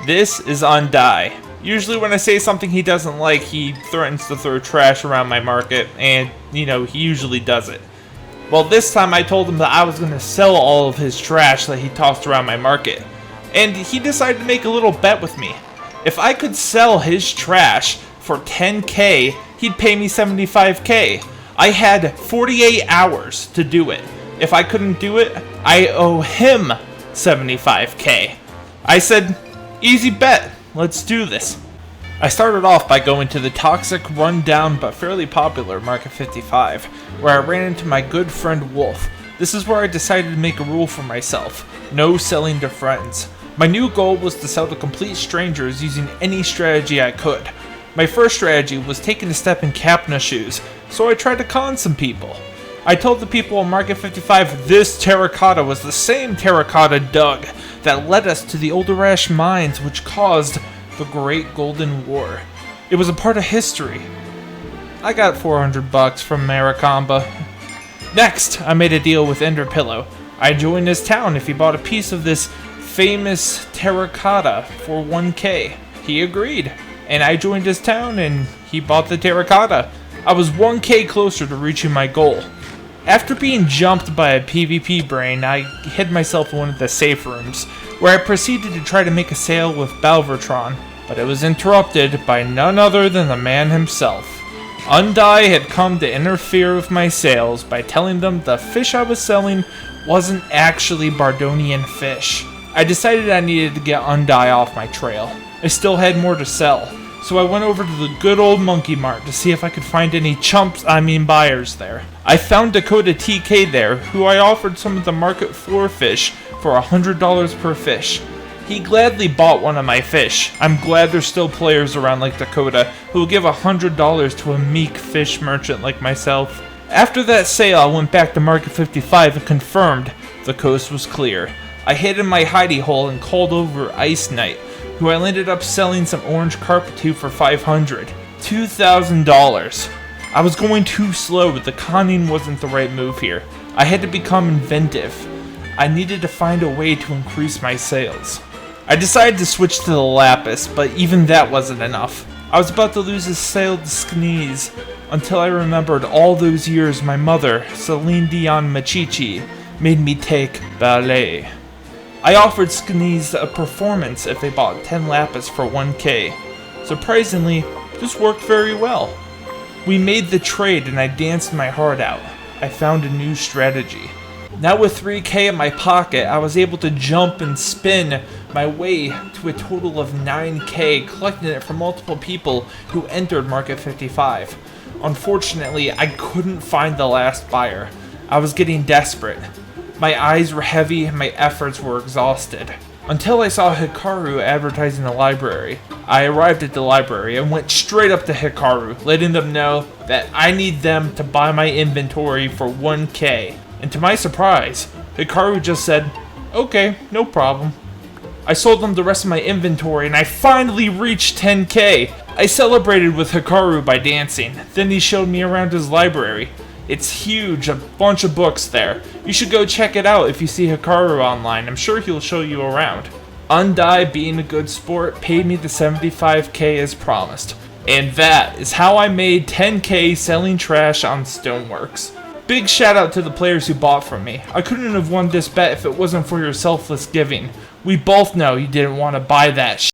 This is Undye. Usually when I say something he doesn't like, he threatens to throw trash around my market, and, he usually does it. Well, this time I told him that I was going to sell all of his trash that he tossed around my market. And he decided to make a little bet with me. If I could sell his trash for $10K, he'd pay me $75K. I had 48 hours to do it. If I couldn't do it, I owe him $75K. I said, easy bet, let's do this. I started off by going to the toxic, run-down, but fairly popular Market 55, where I ran into my good friend Wolf. This is where I decided to make a rule for myself: no selling to friends. My new goal was to sell to complete strangers using any strategy I could. My first strategy was taking a step in Capna shoes, so I tried to con some people. I told the people in Market 55 this terracotta was the same terracotta dug that led us to the Olderash mines, which caused the Great Golden War. It was a part of history. I got $400 from Maracamba. Next, I made a deal with Enderpillow. I joined his town if he bought a piece of this famous terracotta for 1K. He agreed, and I joined his town and he bought the terracotta. I was 1K closer to reaching my goal. After being jumped by a PvP brain, I hid myself in one of the safe rooms, where I proceeded to try to make a sale with Balvertron, but it was interrupted by none other than the man himself. Undye had come to interfere with my sales by telling them the fish I was selling wasn't actually Bardonian fish. I decided I needed to get Undye off my trail. I still had more to sell, so I went over to the good old Monkey Mart to see if I could find any buyers there. I found Dakota TK there, who I offered some of the market floor fish for $100 per fish. He gladly bought one of my fish. I'm glad there's still players around like Dakota who will give $100 to a meek fish merchant like myself. After that sale, I went back to Market 55 and confirmed the coast was clear. I hid in my hidey hole and called over Ice Knight, who I ended up selling some orange carpet to for $500. $2,000. I was going too slow, but the conning wasn't the right move here. I had to become inventive. I needed to find a way to increase my sales. I decided to switch to the Lapis, but even that wasn't enough. I was about to lose a sale to Skneeze, until I remembered all those years my mother, Celine Dion Machichi, made me take ballet. I offered Skneeze a performance if they bought 10 Lapis for 1K. Surprisingly, this worked very well. We made the trade and I danced my heart out. I found a new strategy. Now with 3K in my pocket, I was able to jump and spin my way to a total of 9K, collecting it from multiple people who entered Market 55. Unfortunately, I couldn't find the last buyer. I was getting desperate. My eyes were heavy and my efforts were exhausted. Until I saw Hikaru advertising the library. I arrived at the library and went straight up to Hikaru, letting them know that I need them to buy my inventory for 1K. And to my surprise, Hikaru just said, okay, no problem. I sold them the rest of my inventory and I finally reached 10K. I celebrated with Hikaru by dancing. Then he showed me around his library. It's huge, a bunch of books there. You should go check it out if you see Hikaru online. I'm sure he'll show you around. Undye, being a good sport, paid me the $75K as promised. And that is how I made 10K selling trash on StoneWorks. Big shout out to the players who bought from me. I couldn't have won this bet if it wasn't for your selfless giving. We both know you didn't want to buy that shit.